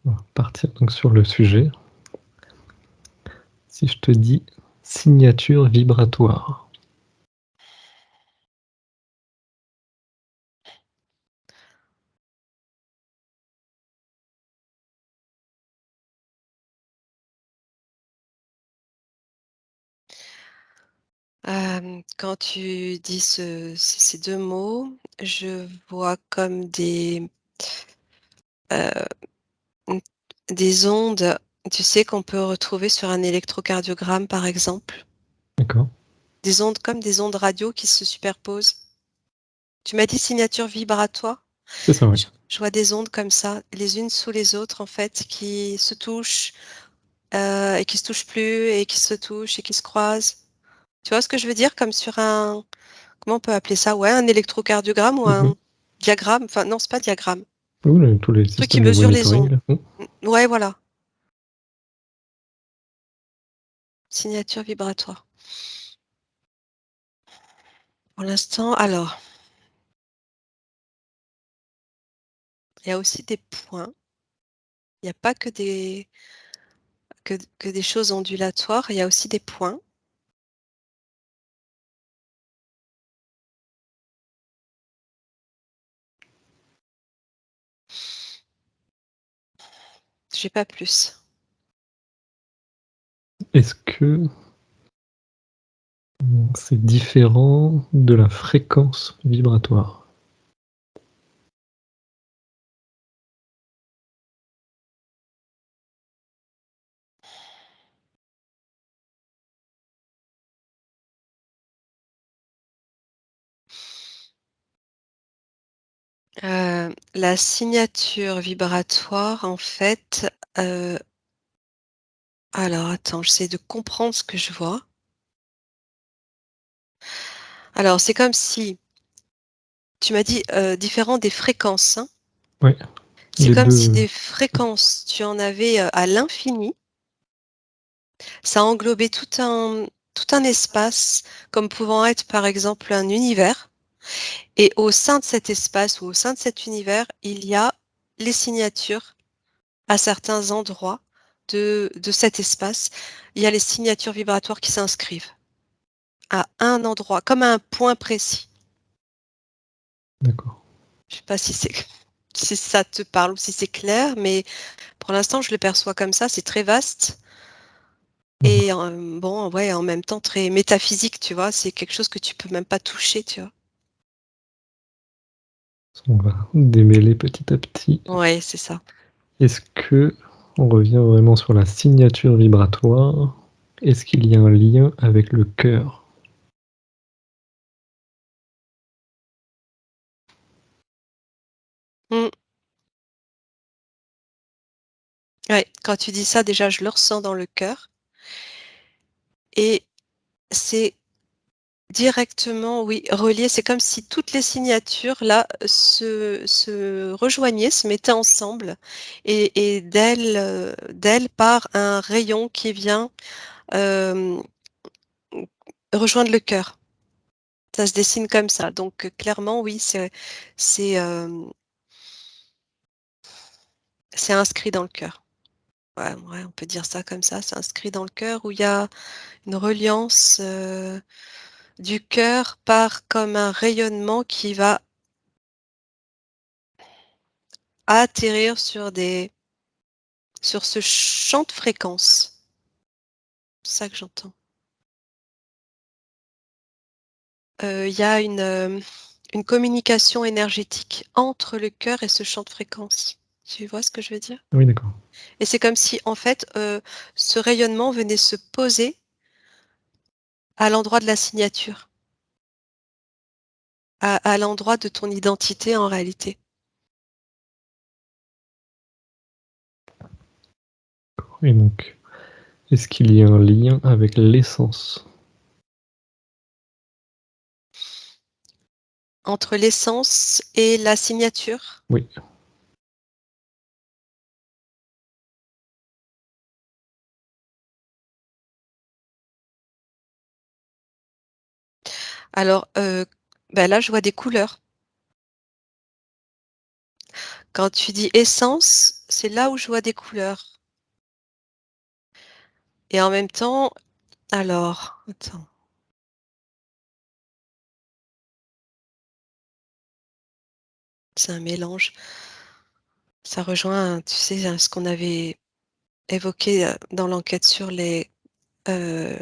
On va partir donc sur le sujet. Si je te dis signature vibratoire. Quand tu dis ces 2 mots, je vois comme heu, mmh, des ondes, tu sais, qu'on peut retrouver sur un électrocardiogramme, par exemple. D'accord. Des ondes comme des ondes radio qui se superposent. Tu m'as dit signature vibratoire? C'est ça, oui. Je vois des ondes comme ça, les unes sous les autres, en fait, qui se touchent, et qui se touchent plus et qui se touchent et qui se croisent. Tu vois ce que je veux dire? Comme sur un comment on peut appeler ça? Ouais, un électrocardiogramme ou Mmh. un diagramme, enfin non, c'est pas diagramme. Oui, tous les Truc qui systèmes de mesure les monitoring ondes. là. Mmh. Ouais, voilà, signature vibratoire. Pour l'instant, alors, il y a aussi des points. Il y a pas que des choses ondulatoires, il y a aussi des points. J'ai pas plus. Est-ce que c'est différent de la fréquence vibratoire? La signature vibratoire, en fait, heu, alors attends, j'essaie de comprendre ce que je vois. Alors, c'est comme si tu m'as dit, différent des fréquences, hein? Ouais, C'est les comme si 2. des fréquences, tu en avais, à l'infini. Ça englobait tout un espace, comme pouvant être, par exemple, un univers et au sein de cet espace ou au sein de cet univers, il y a les signatures à certains endroits de cet espace. Il y a les signatures vibratoires qui s'inscrivent à un endroit, comme à un point précis. D'accord. Je sais pas si c'est si ça te parle ou si c'est clair, mais pour l'instant, je le perçois comme ça, c'est très vaste Mmh. et bon, ouais, en même temps très métaphysique, tu vois? C'est quelque chose que tu peux même pas toucher, tu vois? On va démêler petit à petit. Ouais, c'est ça. Est-ce que on revient vraiment sur la signature vibratoire? Est-ce qu'il y a un lien avec le cœur? Mmh. Ouais, quand tu dis ça, déjà, je le ressens dans le cœur et c'est directement, oui, relié. C'est comme si toutes les signatures, là, se rejoignaient, se mettaient ensemble et d'elles part un rayon qui vient, hem, rejoindre le cœur. Ça se dessine comme ça, donc clairement, oui, c'est, c'est inscrit dans le cœur. Ouais, ouais, on peut dire ça comme ça, c'est inscrit dans le cœur où il y a une reliance, du cœur part comme un rayonnement qui va atterrir sur ce champ de fréquences. C'est ça que j'entends. Il y a une communication énergétique entre le cœur et ce champ de fréquences. Tu vois ce que je veux dire? Oui, d'accord. Et c'est comme si, en fait, ce rayonnement venait se poser à l'endroit de la signature, à l'endroit de ton identité en réalité. Et donc, est-ce qu'il y a un lien avec l'essence? Entre l'essence et la signature? Oui, Alors, bah, là, je vois des couleurs. Quand tu dis essence, c'est là où je vois des couleurs et en même temps alors, attends, c'est un mélange. Ça rejoint, tu sais, ce qu'on avait évoqué, dans l'enquête sur heu,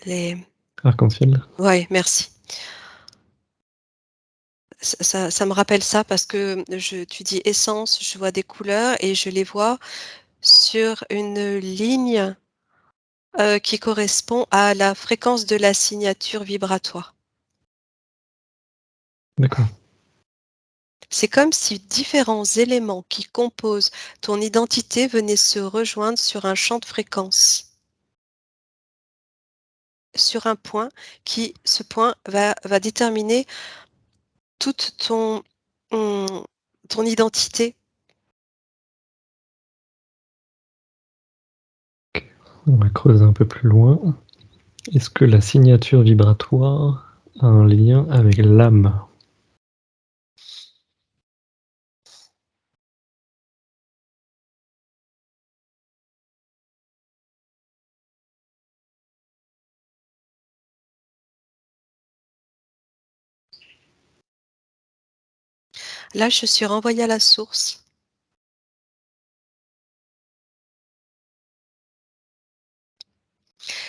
les Arc-en-ciel? ouais, merci. Ça me rappelle ça parce que tu dis essence, je vois des couleurs et je les vois sur une ligne, qui correspond à la fréquence de la signature vibratoire. D'accord. C'est comme si différents éléments qui composent ton identité venaient se rejoindre sur un champ de fréquence, sur un point ce point va déterminer toute ton ton identité. On va creuser un peu plus loin. Est-ce que la signature vibratoire a un lien avec l'âme? Là, je suis renvoyée à la source.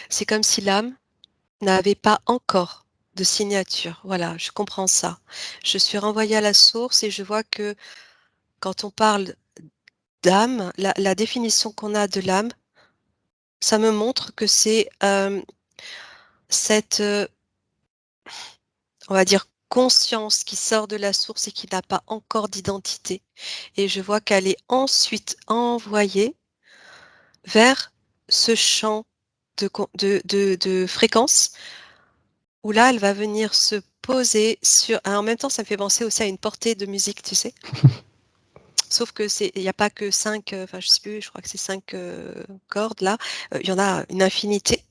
C'est comme si l'âme n'avait pas encore de signature. Voilà, je comprends ça. Je suis renvoyée à la source et je vois que quand on parle d'âme, la définition qu'on a de l'âme, ça me montre que c'est, cette, on va dire conscience qui sort de la source et qui n'a pas encore d'identité et je vois qu'elle est ensuite envoyée vers ce champ de fréquence où là, elle va venir se poser sur en même temps, ça me fait penser aussi à une portée de musique, tu sais? Sauf que il y a pas que 5, enfin je sais plus, je crois que c'est 5 cordes là, il y en a une infinité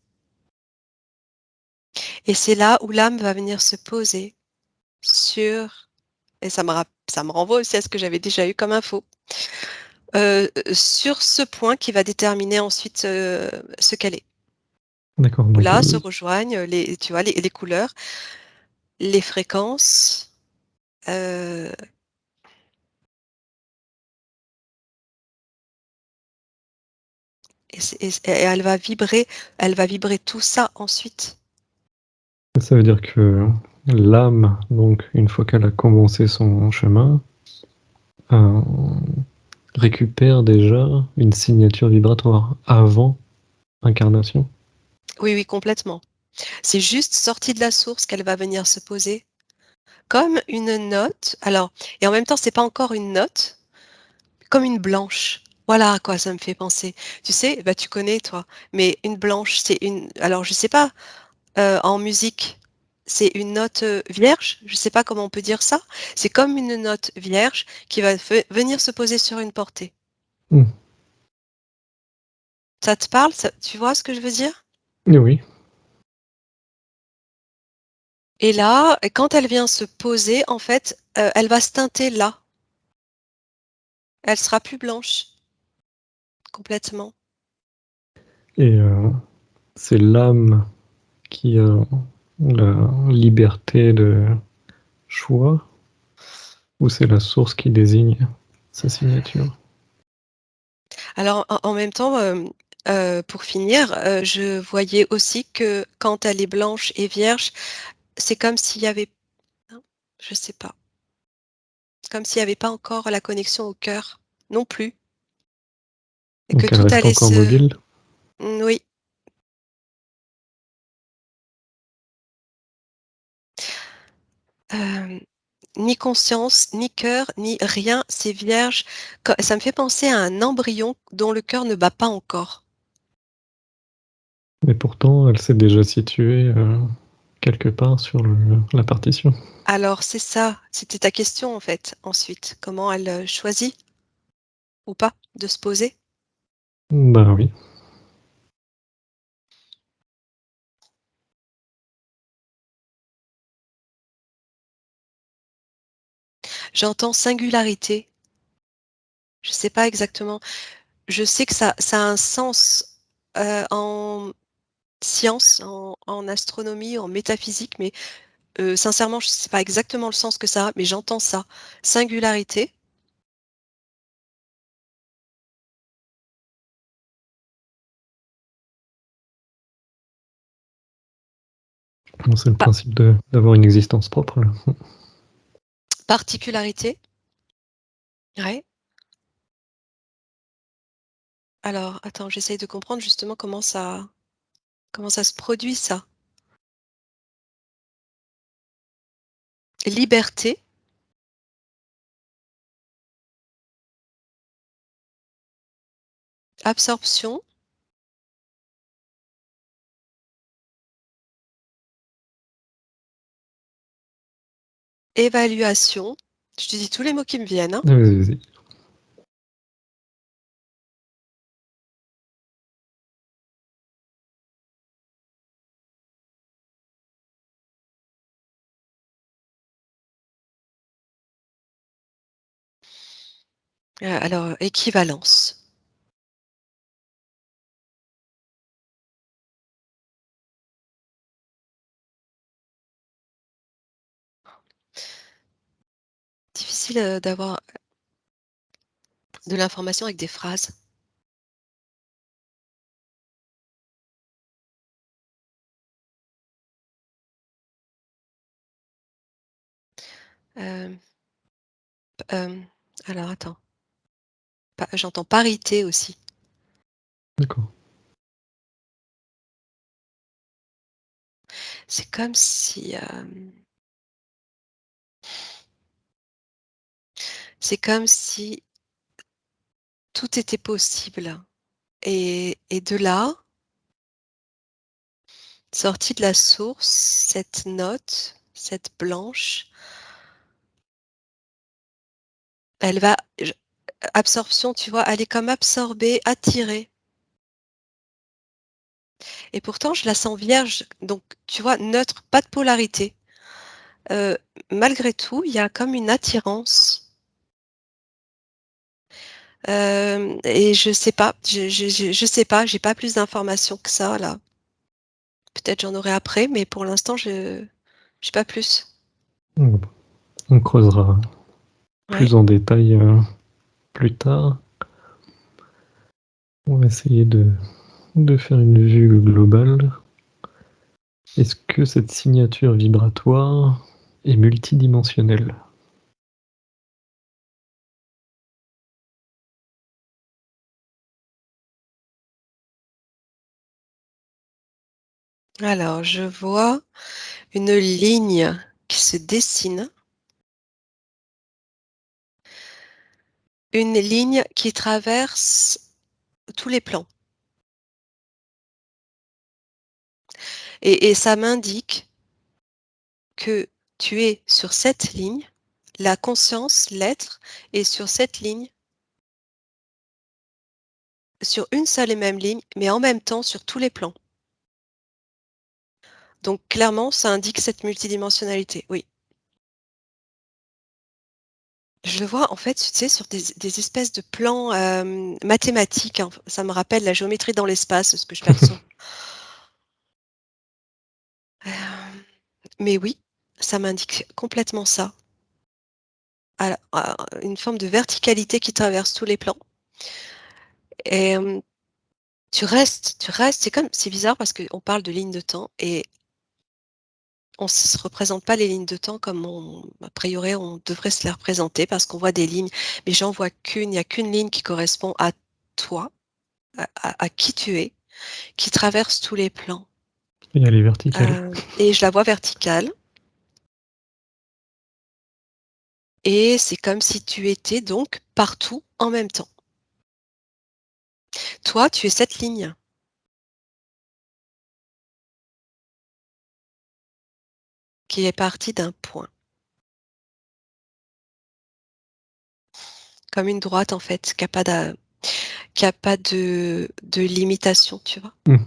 et c'est là où l'âme va venir se poser sur et ça me renvoie aussi à ce que j'avais déjà eu comme info, sur ce point qui va déterminer ensuite, ce qu'elle est. D'accord, Où donc là se rejoignent tu vois les couleurs, les fréquences, heu et elle va vibrer tout ça ensuite. ça veut dire que l'âme, donc une fois qu'elle a commencé son chemin, heu, récupère déjà une signature vibratoire avant incarnation? Oui, oui, complètement. C'est juste sorti de la source qu'elle va venir se poser comme une note. Alors et en même temps, c'est pas encore une note, comme une blanche. Voilà à quoi ça me fait penser. Tu sais, bah, tu connais toi, mais une blanche, c'est une alors je sais pas, en musique, c'est une note, vierge? Je sais pas comment on peut dire ça. C'est comme une note vierge qui va venir se poser sur une portée. Mmh. Ça te parle? Ça tu vois ce que je veux dire? Oui, Et là, quand elle vient se poser, en fait, elle va se teinter là. Elle sera plus blanche, complètement. et c'est l'âme qui a la liberté de choix ou c'est la source qui désigne sa signature? Alors en même temps, pour finir, je voyais aussi que quand elle est blanche et vierge, c'est comme s'il y avait non, je sais pas, comme s'il y avait pas encore la connexion au cœur non plus et que Donc elle tout reste allait encore se mobile? oui, hem, ni conscience, ni cœur, ni rien, c'est vierge. Co Ça me fait penser à un embryon dont le cœur ne bat pas encore. Mais pourtant elle s'est déjà située, quelque part sur la partition? Alors c'est ça, c'était ta question en fait, ensuite. Comment elle, choisit ou pas de se poser? Bah oui. J'entends singularité, Je sais pas exactement. Je sais que ça a un sens, en science, en astronomie, en métaphysique, mais sincèrement, je sais pas exactement le sens que ça a, mais j'entends ça. Singularité, Bon, c'est le pa principe de d'avoir une existence propre, là. particularité, ouais. Alors attends, j'essaye de comprendre justement comment ça se produit ça? Liberté, absorption, évaluation. Je te dis tous les mots qui me viennent, hein. Vas-y, vas-y. Alors équivalence. Difficile, d'avoir de l'information avec des phrases. Hem, hem, alors attends, j'entends parité aussi. D'accord. C'est comme si, c'est comme si tout était possible et de là, sortie de la source, cette note, cette blanche, elle va j absorption, tu vois? Elle est comme absorbée, attirée et pourtant je la sens vierge, donc tu vois? Neutre, pas de polarité. Heu, Malgré tout, il y a comme une attirance, et je sais pas, je sais pas, j'ai pas plus d'informations que ça là. Peut-être j'en aurai après, mais pour l'instant je j'ai pas plus. Bon, bah, on creusera Ouais. plus en détail, plus tard. On va essayer de faire une vue globale. Est-ce que cette signature vibratoire est multidimensionnelle? Alors je vois une ligne qui se dessine, une ligne qui traverse tous les plans et ça m'indique que tu es sur cette ligne, la conscience, l'être est sur cette ligne, sur une seule et même ligne, mais en même temps sur tous les plans. Donc clairement, ça indique cette multidimensionnalité, oui. Je le vois en fait, tu sais, sur des espèces de plans, mathématiques, hein. Ça me rappelle la géométrie dans l'espace, ce que je perçois. Hem, mais oui, ça m'indique complètement ça. Une forme de verticalité qui traverse tous les plans et tu restes, c'est bizarre parce qu'on parle de lignes de temps et on se représente pas les lignes de temps comme a priori, on devrait se les représenter parce qu'on voit des lignes, mais j'en vois qu'une, il y a qu'une ligne qui correspond à toi, à qui tu es, qui traverse tous les plans, Et elle est verticale. et je la vois verticale et c'est comme si tu étais donc partout en même temps. Toi, tu es cette ligne qui est partie d'un point, comme une droite en fait, qui a pas de limitation, tu vois? Mmh.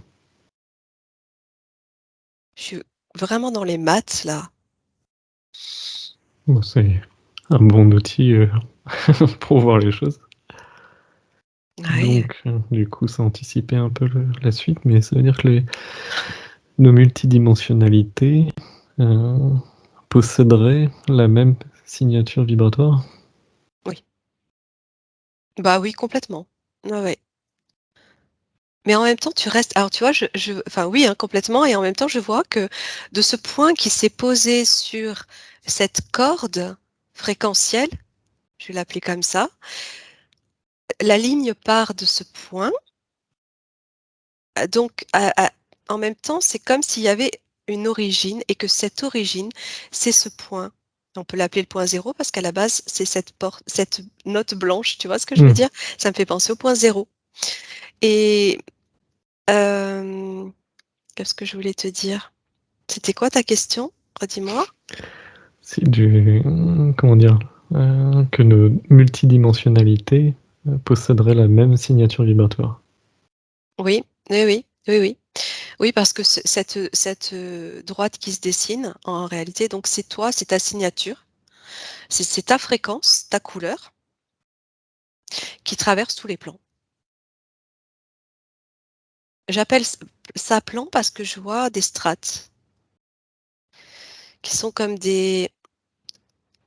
Je suis vraiment dans les maths là. Bon, c'est un bon outil, pour voir les choses. Ouais. donc du coup, ça anticipait un peu la suite, mais ça veut dire que nos multidimensionnalités, heu, posséderaient la même signature vibratoire? Oui. Bah, oui, complètement. Ouais, ouais. Mais en même temps, tu restes alors tu vois, enfin oui, hein, complètement et en même temps, je vois que de ce point qui s'est posé sur cette corde fréquentielle, je vais l'appeler comme ça, la ligne part de ce point, donc en même temps, c'est comme s'il y avait une origine et que cette origine, c'est ce point. On peut l'appeler le point zéro parce qu'à la base, c'est cette note blanche, tu vois ce que je veux Mmh. dire? Ça me fait penser au point zéro et hem, qu'est-ce que je voulais te dire? C'était quoi ta question? Redis-moi? C'est comment dire? Que nos multidimensionnalités, posséderaient la même signature vibratoire. Oui, oui, oui, oui, oui. Oui, parce que cette, droite qui se dessine, en réalité, donc c'est toi, c'est ta signature, c'est ta fréquence, ta couleur qui traverse tous les plans. J'appelle ça plan parce que je vois des strates qui sont comme des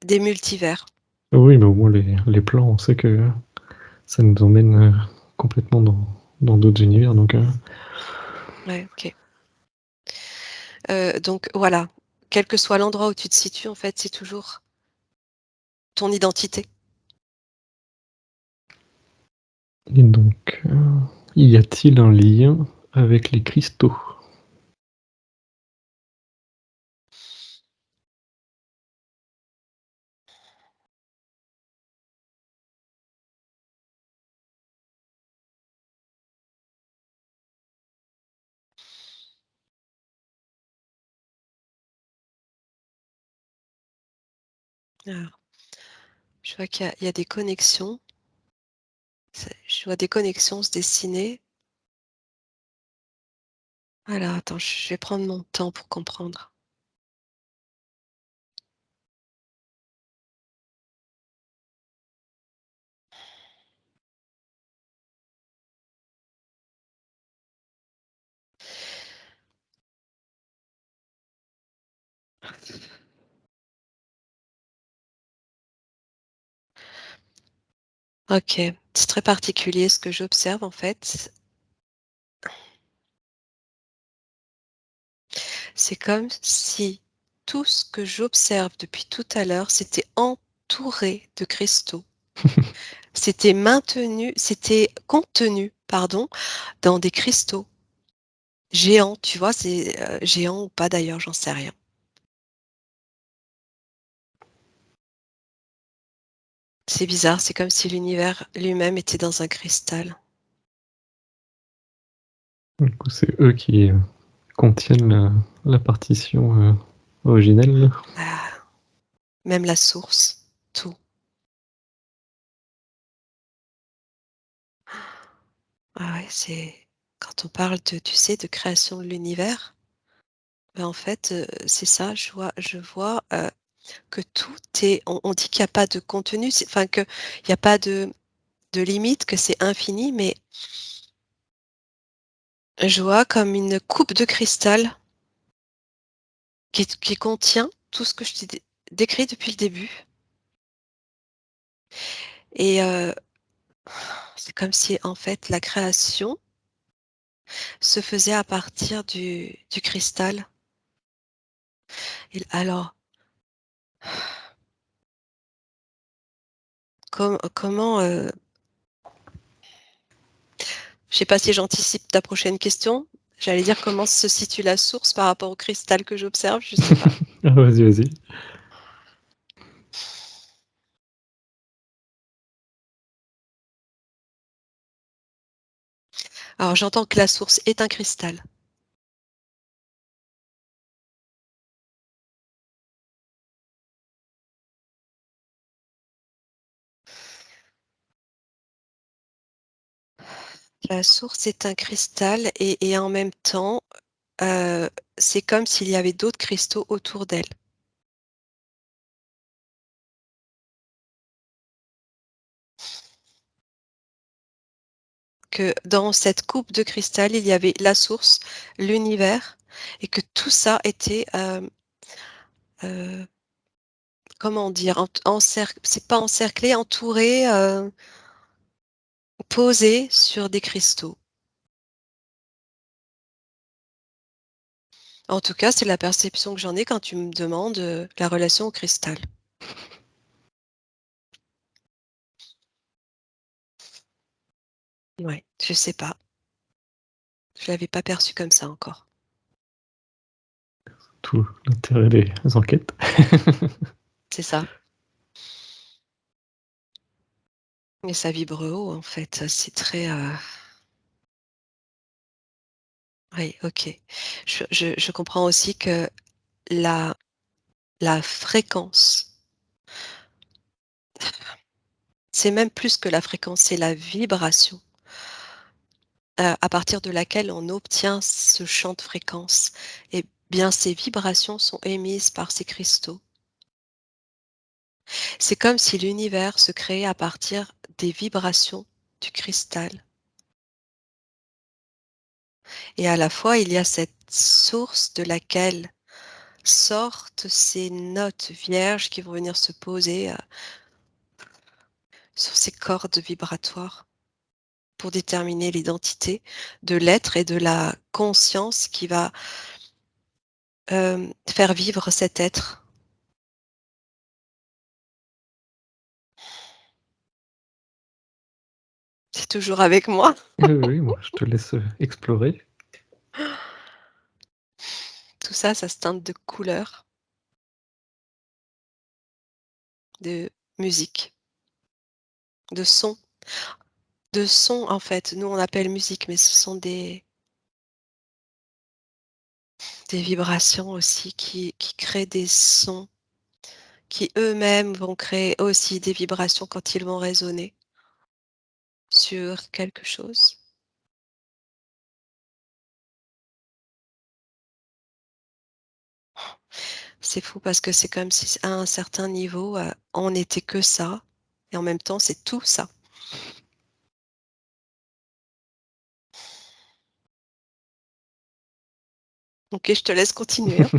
multivers. Oui, mais au moins les plans, on sait que ça nous emmène, complètement dans d'autres univers donc Ouais, OK. Donc voilà, quel que soit l'endroit où tu te situes, en fait, c'est toujours ton identité. et donc y a-t-il un lien avec les cristaux? Alors, je vois qu'il y a des connexions. Je vois des connexions se dessiner. Alors attends, je vais prendre mon temps pour comprendre. OK, c'est très particulier ce que j'observe en fait. C'est comme si tout ce que j'observe depuis tout à l'heure, c'était entouré de cristaux. C'était contenu, pardon, dans des cristaux géants, tu vois? C'est, géants ou pas d'ailleurs, j'en sais rien. C'est bizarre, c'est comme si l'univers lui-même était dans un cristal. Du coup, c'est eux qui, contiennent la partition, originelle? Ah, même la source, tout. Ah ouais, c'est quand on parle de tu sais, de création de l'univers, ben, en fait, c'est ça, je vois, que tout est on dit qu'il y a pas de contenu, enfin qu'il y a pas de limite, que c'est infini, mais je vois comme une coupe de cristal qui contient tout ce que je t'ai décrit depuis le début et c'est comme si, en fait, la création se faisait à partir du cristal et alors, comment, je sais pas si j'anticipe ta prochaine question. J'allais dire comment se situe la source par rapport au cristal que j'observe, je sais pas. Ah, vas-y, vas-y. Alors j'entends que la source est un cristal. La source est un cristal et en même temps, heu, c'est comme s'il y avait d'autres cristaux autour d'elle. que dans cette coupe de cristal, il y avait la source, l'univers, et que tout ça était, heu, comment dire? C'est pas encerclé, entouré, posé sur des cristaux. En tout cas, c'est la perception que j'en ai quand tu me demandes, la relation au cristal. Ouais, je sais pas. Je l'avais pas perçu comme ça encore. Tout l'intérêt des enquêtes. C'est ça. Et ça vibre haut, en fait, c'est très, oui, OK. Je comprends aussi que la la fréquence, c'est même plus que la fréquence, c'est la vibration, à partir de laquelle on obtient ce champ de fréquence. Et bien, ces vibrations sont émises par ces cristaux. C'est comme si l'univers se créait à partir des vibrations du cristal. Et à la fois, il y a cette source de laquelle sortent ces notes vierges qui vont venir se poser, sur ces cordes vibratoires pour déterminer l'identité de l'être et de la conscience qui va, faire vivre cet être. C'est toujours avec moi. Oui, oui, moi je te laisse, explorer. Tout ça, ça se teinte de couleurs, de musique, de sons. De sons, en fait. Nous, on appelle musique, mais ce sont des vibrations aussi qui créent des sons, qui eux-mêmes vont créer aussi des vibrations quand ils vont résonner sur quelque chose. C'est fou parce que c'est comme si à un certain niveau, on n'était que ça et en même temps, c'est tout ça. OK, je te laisse continuer, hein.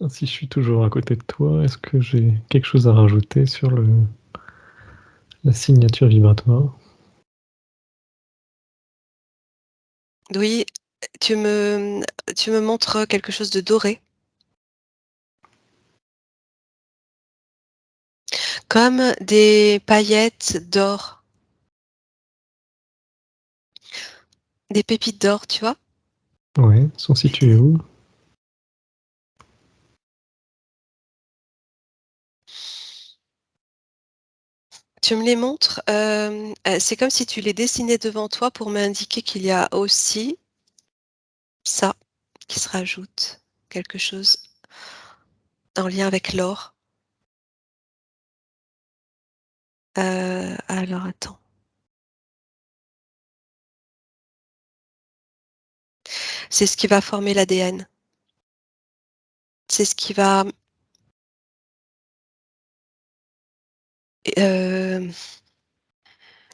Si je suis toujours à côté de toi, est-ce que j'ai quelque chose à rajouter sur la signature vibratoire? Oui, tu me montres quelque chose de doré, comme des paillettes d'or, des pépites d'or, tu vois? Ouais, sont Et situés où? tu me les montres, c'est comme si tu les dessinais devant toi pour m'indiquer qu'il y a aussi ça qui se rajoute, quelque chose en lien avec l'or. Alors attends, c'est ce qui va former l'ADN. C'est ce qui va, hem,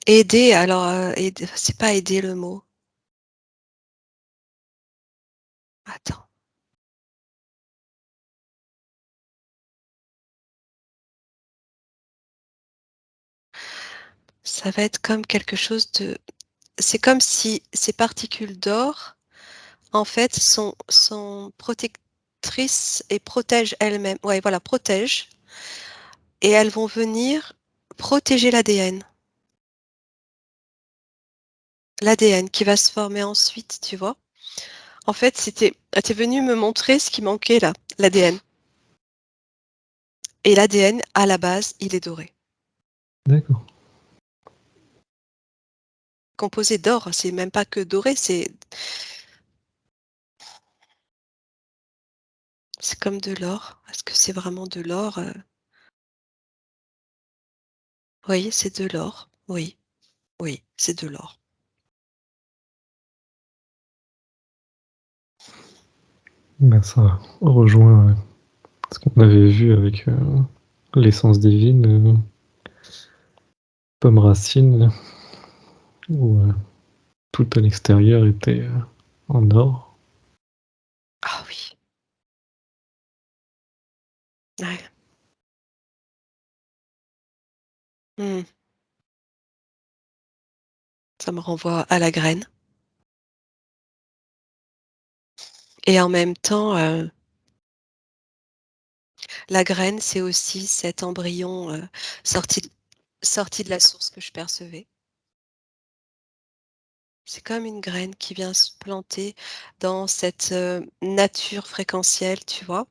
aider alors, c'est pas aider le mot. Attends, ça va être comme quelque chose de c'est comme si ces particules d'or, en fait, sont protectrices et protègent elles-mêmes. Ouais, voilà, protègent et elles vont venir protéger l'ADN. L'ADN qui va se former ensuite, tu vois? En fait, tu es venu me montrer ce qui manquait là, l'ADN et l'ADN, à la base, il est doré. D'accord. Composé d'or, c'est même pas que doré, c'est comme de l'or. Est-ce que c'est vraiment de l'or? Oui, c'est de l'or. Oui, oui, c'est de l'or. Ben, ça rejoint, ce qu'on avait vu avec, l'essence divine, pomme racine. où tout à l'extérieur était en or. Ah oui. Ouais. Mmh. Ça me renvoie à la graine et en même temps, la graine, c'est aussi cet embryon, sorti sorti de la source que je percevais. C'est comme une graine qui vient se planter dans cette, nature fréquentielle, tu vois?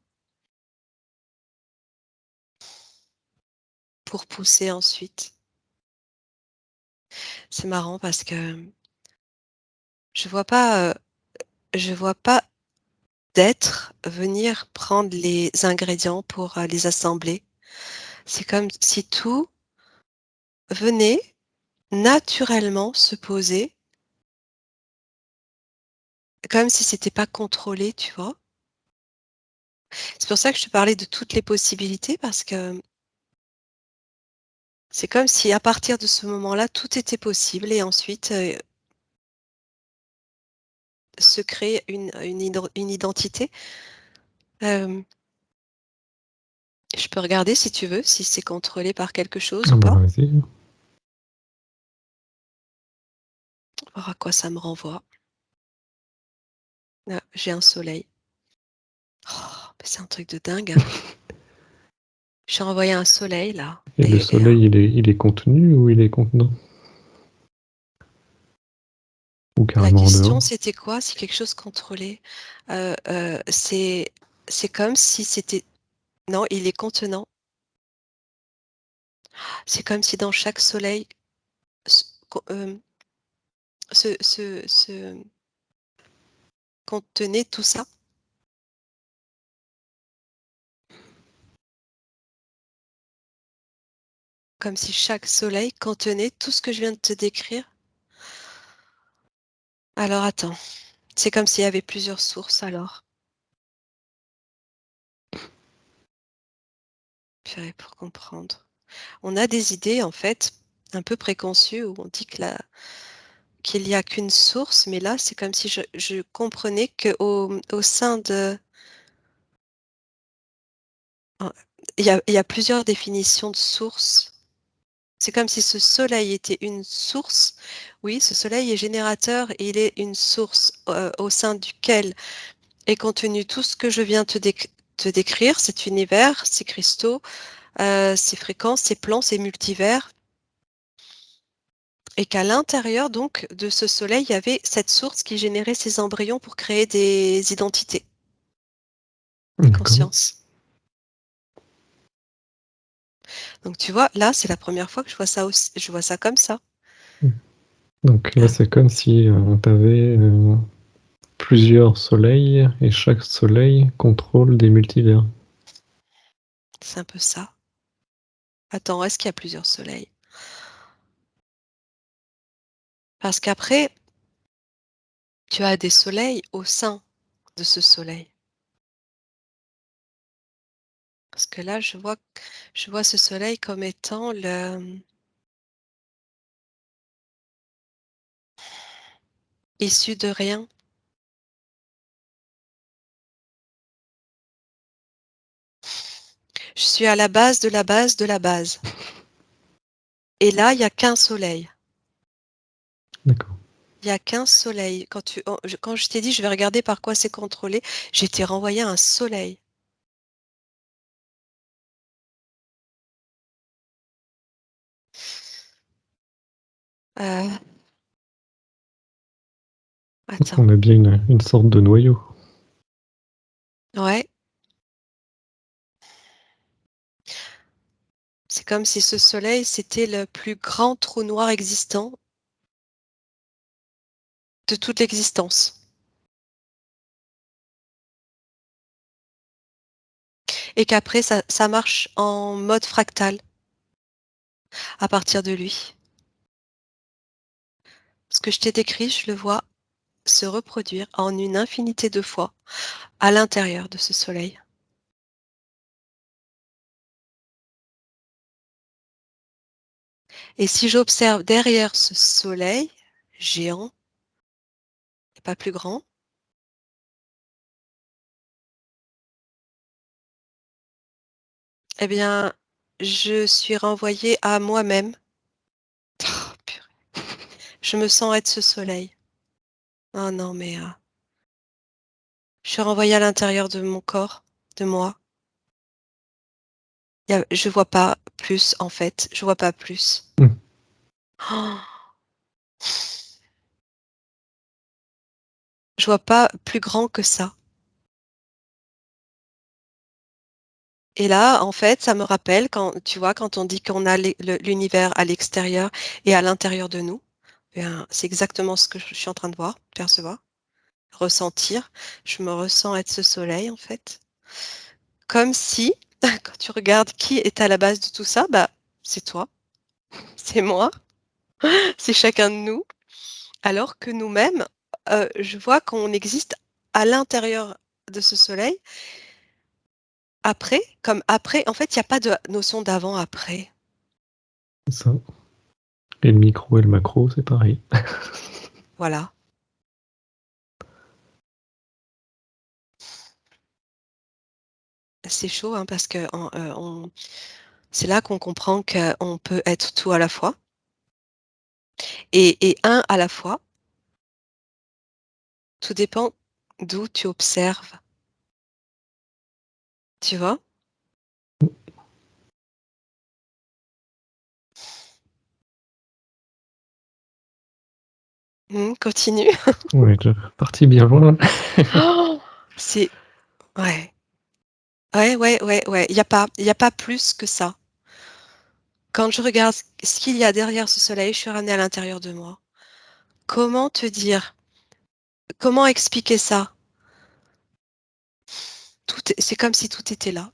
Pour pousser ensuite. C'est marrant parce que je vois pas, je vois pas d'être venir prendre les ingrédients pour, les assembler. C'est comme si tout venait naturellement se poser, comme si c'était pas contrôlé, tu vois? C'est pour ça que je te parlais de toutes les possibilités parce que c'est comme si à partir de ce moment-là, tout était possible et ensuite, se crée une identité. Hem, je peux regarder si tu veux, si c'est contrôlé par quelque chose Ah ou bah pas? vas-y. Voir à quoi ça me renvoie. Ah, j'ai un soleil. Oh, mais c'est un truc de dingue, hein. J'ai envoyé un soleil là Et le et soleil, il est contenu ou il est contenant? Ou la carrément en question dehors? c'était quoi? Si quelque chose contrôlé? C'est comme si c'était non, il est contenant. C'est comme si dans chaque soleil se co se contenait tout ça, comme si chaque soleil contenait tout ce que je viens de te décrire. Alors attends, c'est comme s'il y avait plusieurs sources alors. Purée, pour comprendre. On a des idées en fait un peu préconçues où on dit qu'il y a qu'une source, mais là c'est comme si je comprenais qu'au sein de oh, il y a plusieurs définitions de source. C'est comme si ce soleil était une source. Oui, ce soleil est générateur et il est une source, au sein duquel est contenu tout ce que je viens te décrire, cet univers, ces cristaux, ces fréquences, ces plans, ces multivers et qu'à l'intérieur donc de ce soleil, il y avait cette source qui générait ces embryons pour créer des identités, des D'accord. consciences. Donc tu vois, là, c'est la première fois que je vois ça comme ça. Mmh. Donc là, Ah, c'est comme si, tu avais, plusieurs soleils et chaque soleil contrôle des multivers. c'est un peu ça. Attends, est-ce qu'il y a plusieurs soleils? Parce qu'après, tu as des soleils au sein de ce soleil. Parce que là, je vois ce soleil comme étant issu de rien. Je suis à la base de la base de la base. Et là, il y a qu'un soleil. D'accord. Il y a qu'un soleil. Quand je t'ai dit: «Je vais regarder par quoi c'est contrôlé», j'ai été renvoyée à un soleil. Heu, Donc attends. on a bien une sorte de noyau. Ouais, c'est comme si ce soleil, c'était le plus grand trou noir existant de toute l'existence et qu'après ça marche en mode fractal à partir de lui. Ce que je t'ai décrit, je le vois se reproduire en une infinité de fois à l'intérieur de ce soleil. Et si j'observe derrière ce soleil, géant, il n'y a pas plus grand. Eh bien, je suis renvoyée à moi-même. Oh, purée. Je me sens être ce soleil. Oh non, mais je suis renvoyée à l'intérieur de mon corps, de moi. Je vois pas plus, en fait. Je vois pas plus. Mmh. Oh, je vois pas plus grand que ça. Et là, en fait, ça me rappelle quand, tu vois, quand on dit qu'on a l'univers à l'extérieur et à l'intérieur de nous, bien, c'est exactement ce que je suis en train de voir, percevoir, ressentir. Je me ressens être ce soleil, en fait. Comme si, quand tu regardes qui est à la base de tout ça, bah, c'est toi, c'est moi, c'est chacun de nous. Alors que nous-mêmes, je vois qu'on existe à l'intérieur de ce soleil. Après, comme après, en fait, il y a pas de notion d'avant-après. C'est ça. Et le micro et le macro, c'est pareil. Voilà. C'est chaud, hein, parce qu'en on c'est là qu'on comprend qu'on peut être tout à la fois et un à la fois. Tout dépend d'où tu observes, tu vois? Continue. Ouais, déjà parti bien loin. Oh, c'est ouais. Ouais, ouais, ouais, ouais, il y a pas plus que ça. Quand je regarde ce qu'il y a derrière ce soleil, je suis ramenée à l'intérieur de moi. Comment te dire? Comment expliquer ça? C'est comme si tout était là.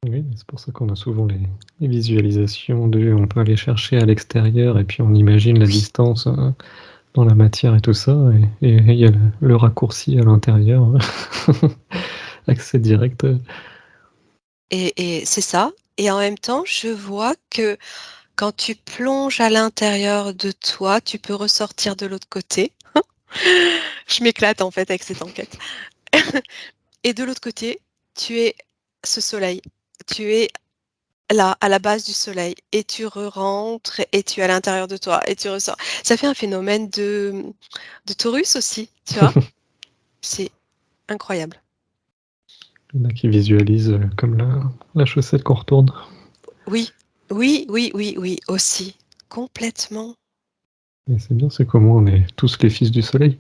Oui, c'est pour ça qu'on a souvent les visualisations de on peut aller chercher à l'extérieur et puis on imagine la Oui, distance, dans la matière et tout ça et il y a le raccourci à l'intérieur, accès direct, et c'est ça et en même temps, je vois que quand tu plonges à l'intérieur de toi, tu peux ressortir de l'autre côté. Je m'éclate en fait avec cette enquête. Et de l'autre côté, tu es ce soleil. Tu es là, à la base du soleil et tu rentres et tu es à l'intérieur de toi et tu ressors. Ça fait un phénomène de Taurus aussi, tu vois? C'est incroyable. il y en a qui visualisent, comme la chaussette qu'on retourne Oui, oui, oui, oui, oui, aussi, complètement. et c'est bien, c'est comment on est tous les fils du soleil.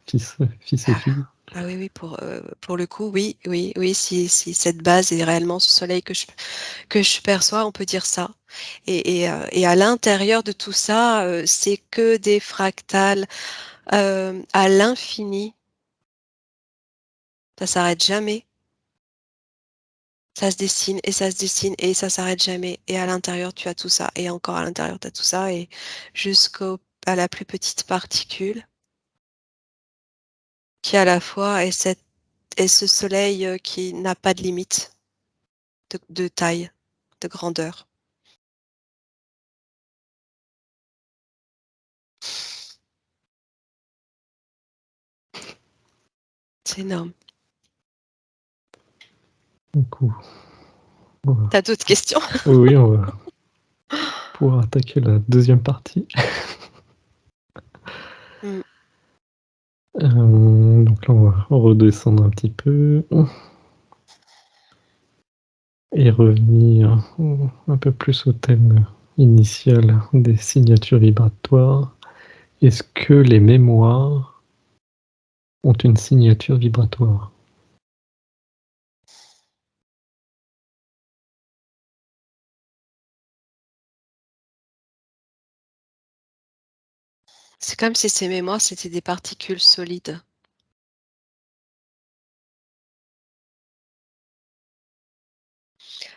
Fils et Ah filles. ah oui, oui, pour le coup, oui, oui, oui, si cette base est réellement ce soleil que je perçois, on peut dire ça. Et à l'intérieur de tout ça, c'est que des fractales, à l'infini. Ça s'arrête jamais. Ça se dessine et ça se dessine et ça s'arrête jamais et à l'intérieur, tu as tout ça et encore à l'intérieur, tu as tout ça et jusqu'au à la plus petite particule qui à la fois est ce soleil, qui n'a pas de limite de taille, de grandeur. C'est énorme. Du coup, voilà. Tu as d'autres questions? Oui, oui, on va pouvoir attaquer la deuxième partie. Mmh. Donc là, on va redescendre un petit peu et revenir un peu plus au thème initial des signatures vibratoires. Est-ce que les mémoires ont une signature vibratoire? C'est comme si ces mémoires, c'était des particules solides.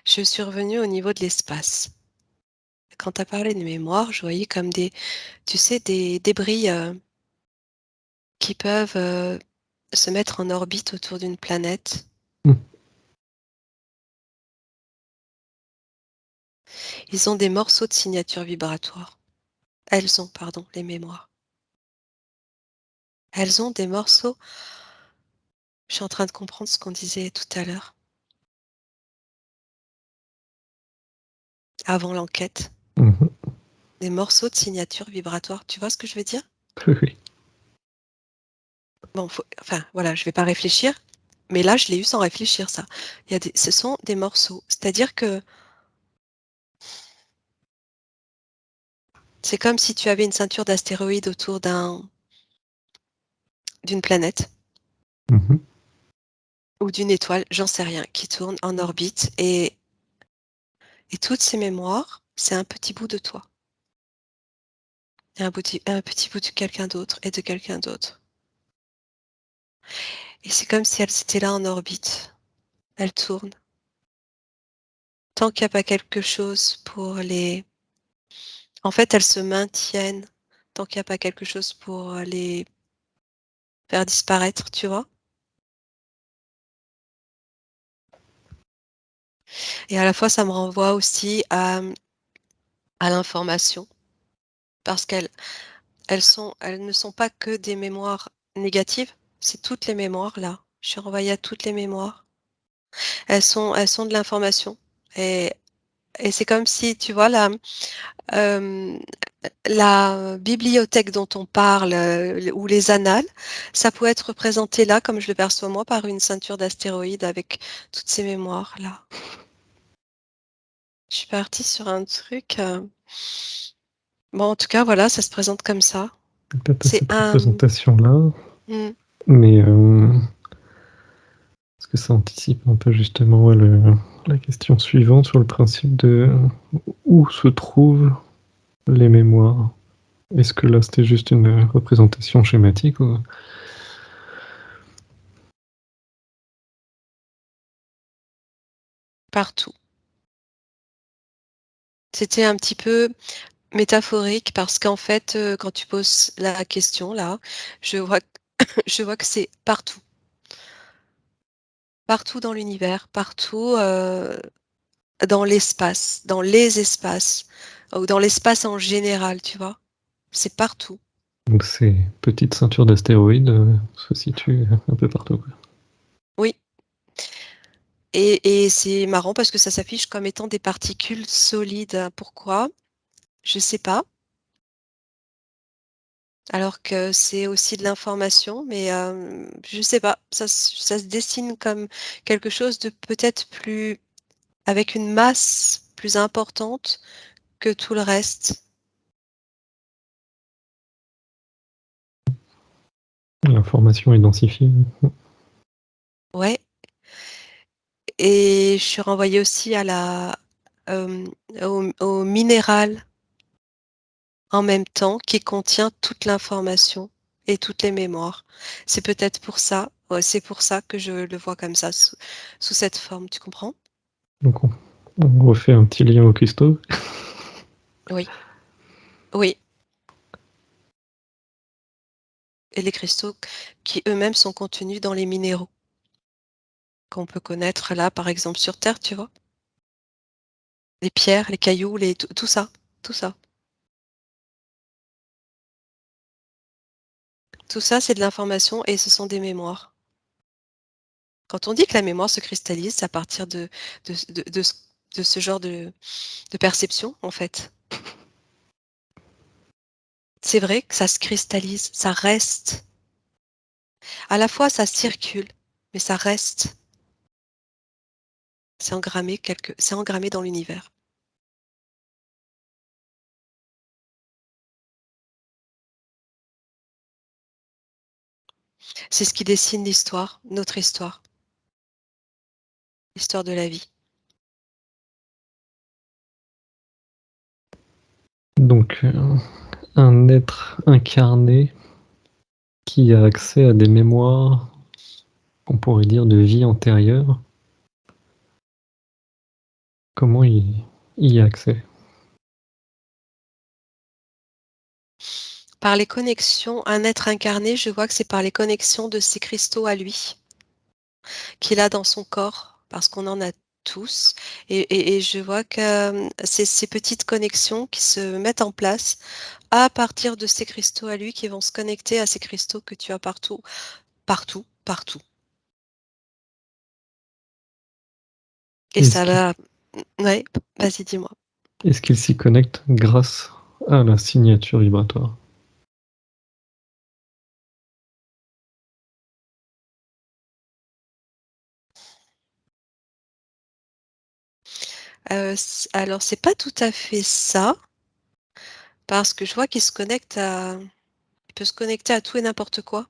Je suis revenue au niveau de l'espace. Quand tu as parlé de mémoire, je voyais comme des tu sais, des débris, qui peuvent, se mettre en orbite autour d'une planète. Mmh, Ils ont des morceaux de signature vibratoire. Elles ont, pardon, les mémoires. Elles ont des morceaux. Je suis en train de comprendre ce qu'on disait tout à l'heure, avant l'enquête. Mmh. Des morceaux de signature vibratoire. Tu vois ce que je veux dire? Oui, oui. Bon, enfin, voilà, je vais pas réfléchir, mais là, je l'ai eu sans réfléchir, ça. Ce sont des morceaux. C'est-à-dire que c'est comme si tu avais une ceinture d'astéroïdes autour d'une planète Mmh. ou d'une étoile, j'en sais rien, qui tourne en orbite et toutes ces mémoires, c'est un petit bout de toi et un petit bout de quelqu'un d'autre et de quelqu'un d'autre. Et c'est comme si elles étaient là en orbite. Elles tournent. Tant qu'il y a pas quelque chose pour les en fait, elles se maintiennent tant qu'il y a pas quelque chose pour les faire disparaître, tu vois? Et à la fois, ça me renvoie aussi à l'information parce elles ne sont pas que des mémoires négatives, c'est toutes les mémoires là. Je suis renvoyée à toutes les mémoires. Elles sont de l'information et c'est comme si, tu vois, hem, la bibliothèque dont on parle, ou les annales, ça peut être représenté là, comme je le perçois moi, par une ceinture d'astéroïdes avec toutes ces mémoires là. Je suis partie sur un truc, bon, en tout cas, voilà, ça se présente comme ça. Peut-être à C'est cette représentation-là, mmh, mais est-ce que ça anticipe un peu justement, ouais, la question suivante sur le principe de où se trouvent les mémoires? Est-ce que là, c'était juste une représentation schématique ou partout. C'était un petit peu métaphorique parce qu'en fait, quand tu poses la question là, je vois q je vois que c'est partout. Partout dans l'univers, partout, dans l'espace, dans les espaces, ou dans l'espace en général, tu vois? C'est partout. donc ces petites ceintures d'astéroïdes, se situent un peu partout, quoi? Oui, et c'est marrant parce que ça s'affiche comme étant des particules solides. Pourquoi? Je sais pas. Alors que c'est aussi de l'information, mais je sais pas, ça se dessine comme quelque chose de peut-être plus avec une masse plus importante que tout le reste. L'information est densifiée. Ouais, et je suis renvoyée aussi à hem, au minéral en même temps qui contient toute l'information et toutes les mémoires. C'est peut-être pour ça, ouais, c'est pour ça que je le vois comme ça, sous cette forme, tu comprends? Donc on refait un petit lien au cuistot. Oui, oui, et les cristaux qui eux-mêmes sont contenus dans les minéraux qu'on peut connaître là, par exemple sur terre, tu vois? Les pierres, les cailloux, les tout ça, tout ça. Tout ça, c'est de l'information et ce sont des mémoires. Quand on dit que la mémoire se cristallise, c'est à partir de ce genre de perception, en fait. C'est vrai que ça se cristallise, ça reste. À la fois, ça circule, mais ça reste. C'est engrammé dans l'univers. C'est ce qui dessine l'histoire, notre histoire, l'histoire de la vie. Donc un être incarné qui a accès à des mémoires, on pourrait dire de vie antérieure, comment il y a accès? Par les connexions, un être incarné, je vois que c'est par les connexions de ces cristaux à lui, qu'il a dans son corps, parce qu'on en a tous et je vois que, ces petites connexions qui se mettent en place à partir de ces cristaux à lui qui vont se connecter à ces cristaux que tu as partout, partout, partout et Est-ce ça qu'il va ouais, vas-y, dis-moi? est-ce qu'il s'y connecte grâce à la signature vibratoire? Alors c'est pas tout à fait ça, parce que je vois qu'il se connecte à il peut se connecter à tout et n'importe quoi.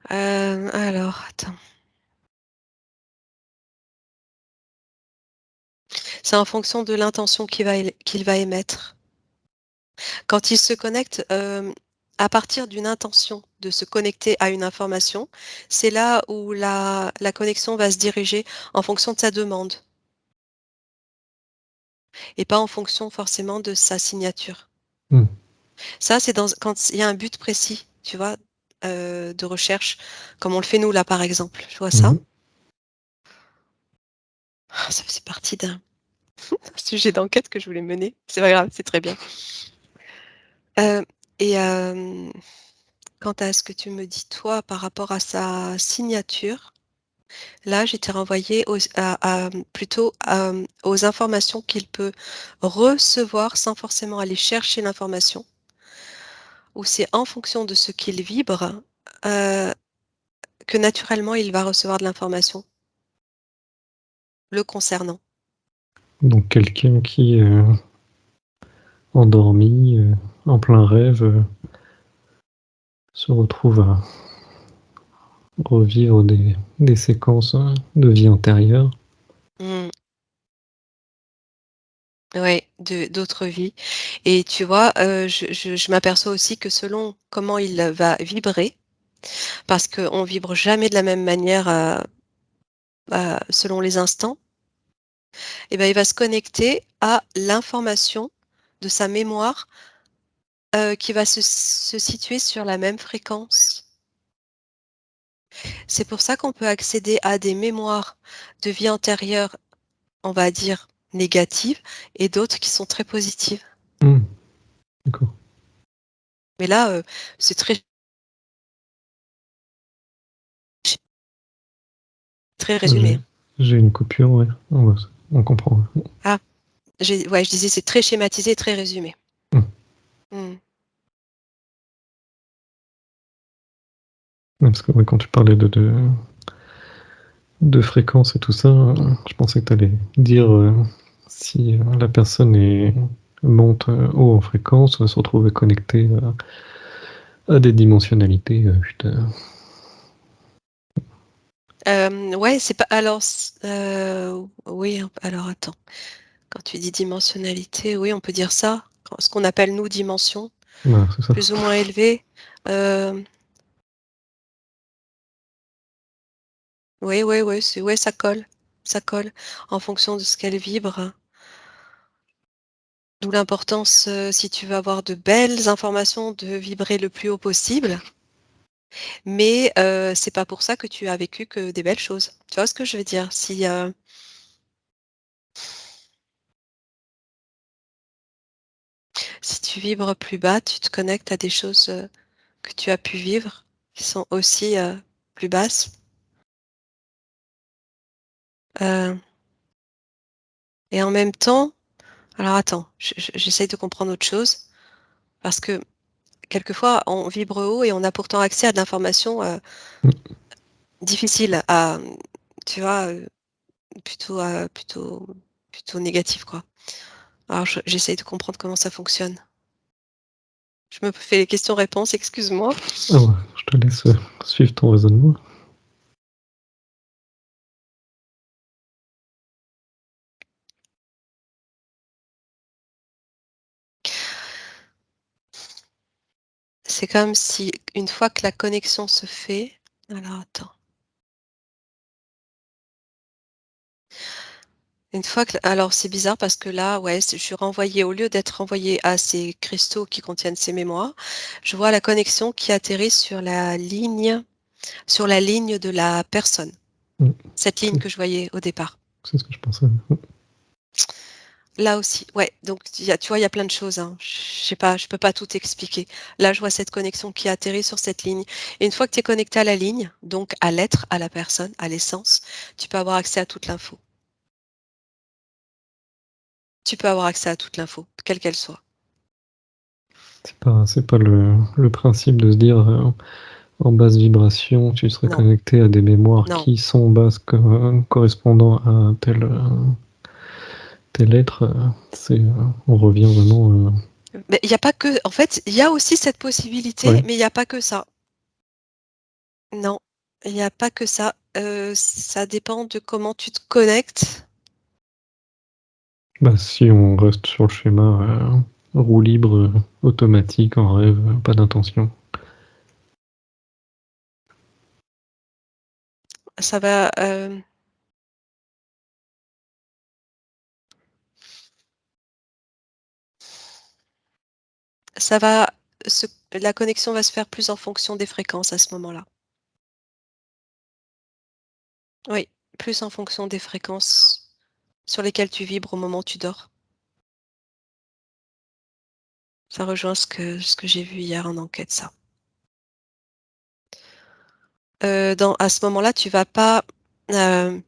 Alors attends, c'est en fonction de l'intention qu'il va émettre. Quand il se connecte, à partir d'une intention de se connecter à une information, c'est là où la connexion va se diriger en fonction de sa demande et pas en fonction forcément de sa signature. Mmh. Ça, c'est quand il y a un but précis, tu vois, de recherche, comme on le fait nous là, par exemple. Tu vois Mmh ça? mh. Ah, ça faisait partie d'un sujet d'enquête que je voulais mener. C'est pas grave, c'est très bien. Heu et quant à ce que tu me dis toi par rapport à sa signature, là, j'étais renvoyée plutôt, aux informations qu'il peut recevoir sans forcément aller chercher l'information, ou c'est en fonction de ce qu'il vibre, heu, que naturellement il va recevoir de l'information le concernant. Donc quelqu'un qui, endormi, en plein rêve, se retrouve à revivre des séquences, de vie antérieure. Mmh. Ouais, d'autres vies et tu vois, je m'aperçois aussi que selon comment il va vibrer, parce qu'on vibre jamais de la même manière, selon les instants. Et ben, il va se connecter à l'information de sa mémoire, qui va se situer sur la même fréquence. C'est pour ça qu'on peut accéder à des mémoires de vie antérieure, on va dire négatives et d'autres qui sont très positives. Mmh, d'accord. Mais là, c'est très résumé, J'ai hein. j'ai une coupure, ouais. On comprend, ouais. Ah, je disais c'est très schématisé, très résumé. Mmh. Mmh. Ouais, parce que, ouais, quand tu parlais de fréquences et tout ça, je pensais que tu allais dire, si, la personne monte, haut en fréquence, va se retrouver connectée à des dimensionnalités, Ouais, c'est pas alors oui, alors attends. Quand tu dis dimensionnalité, oui, on peut dire ça. Ce qu'on appelle nous dimension, voilà, c'est ça. plus ou moins élevée. Hem, oui, oui, oui, c'est ouais, ça colle en fonction de ce qu'elle vibre. D'où l'importance, si tu veux avoir de belles informations, de vibrer le plus haut possible. Mais, c'est pas pour ça que tu as vécu que des belles choses. Tu vois ce que je veux dire? Si tu vibres plus bas, tu te connectes à des choses, que tu as pu vivre, qui sont aussi, plus basses. Heu et en même temps alors attends, j'essaye de comprendre autre chose, parce que quelquefois on vibre haut et on a pourtant accès à de l'information, Mmh. difficile à, tu vois, plutôt, plutôt négative, quoi. Alors j'essaye de comprendre comment ça fonctionne. Je me fais les questions-réponses, excuse-moi. Ah ouais, je te laisse, suivre ton raisonnement. C'est comme si une fois que la connexion se fait alors attends. Une fois que alors c'est bizarre parce que là, ouais, je suis renvoyée au lieu d'être renvoyée à ces cristaux qui contiennent ces mémoires, je vois la connexion qui atterrit sur la ligne. sur la ligne de la personne. Mmh. Cette ligne C'est que je voyais au départ. c'est ce que je pensais. Mmh. Là aussi, ouais, donc tu vois, il y a plein de choses, hein. Je sais pas, je peux pas tout expliquer. Là, je vois cette connexion qui atterrit sur cette ligne et une fois que tu es connecté à la ligne, donc à l'être, à la personne, à l'essence, tu peux avoir accès à toute l'info. Tu peux avoir accès à toute l'info, quelle qu'elle soit. C'est pas le principe de se dire, en basse vibration, tu serais Non, connecté à des mémoires non. qui sont basses correspondant à tel être, on revient vraiment, Mais il y a pas que en fait, il y a aussi cette possibilité, ouais, mais il y a pas que ça. Non, il y a pas que ça. Ça dépend de comment tu te connectes. bah, si on reste sur le schéma, roue libre, automatique, en rêve, pas d'intention. Ça va, ça va se la connexion va se faire plus en fonction des fréquences à ce moment-là. Oui, plus en fonction des fréquences sur lesquelles tu vibres au moment où tu dors. Ça rejoint ce que j'ai vu hier en enquête, ça. Dans à ce moment-là, tu vas pas, hem,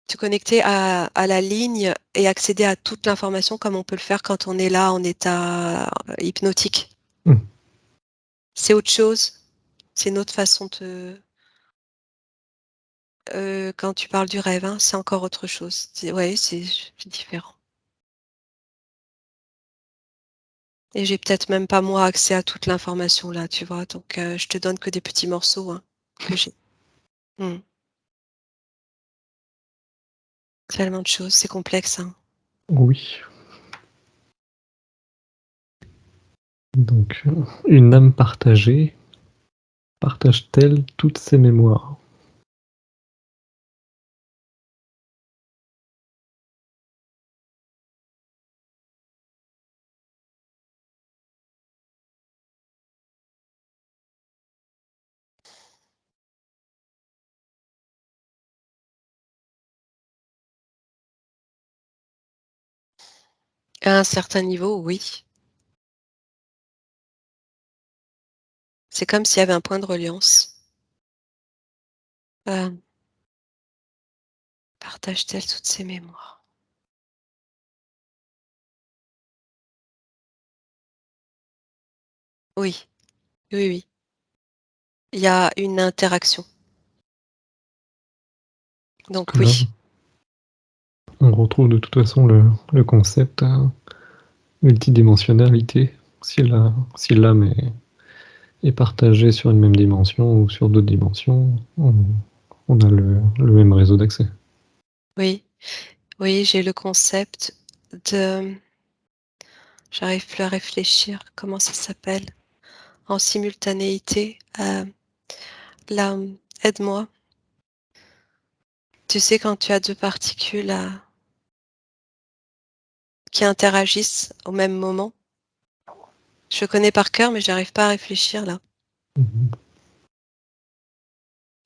te connecter à la ligne et accéder à toute l'information comme on peut le faire quand on est là en état, hypnotique. Mmh. C'est autre chose, c'est une autre façon de quand tu parles du rêve, hein, c'est encore autre chose. C'est ouais, c'est différent et j'ai peut-être même pas moi accès à toute l'information là, tu vois? Donc je te donne que des petits morceaux, hein, que j'ai. Mmh. Tellement de choses, c'est complexe, hein. Oui, donc une âme partagée partage-t-elle toutes ses mémoires? À un certain niveau, oui. C'est comme s'il y avait un point de reliance. Hem, partage-t-elle toutes ses mémoires? Oui, oui, oui. Il y a une interaction. Parce Donc que là, oui, on retrouve de toute façon le concept, multidimensionnalité. Si l'âme est partagée sur une même dimension ou sur d'autres dimensions, on a le même réseau d'accès. oui, oui, j'ai le concept de j'arrive plus à réfléchir, comment ça s'appelle? En simultanéité, là, aide-moi. Tu sais quand tu as 2 particules, qui interagissent au même moment? Je connais par cœur, mais j'arrive pas à réfléchir là. Mmh.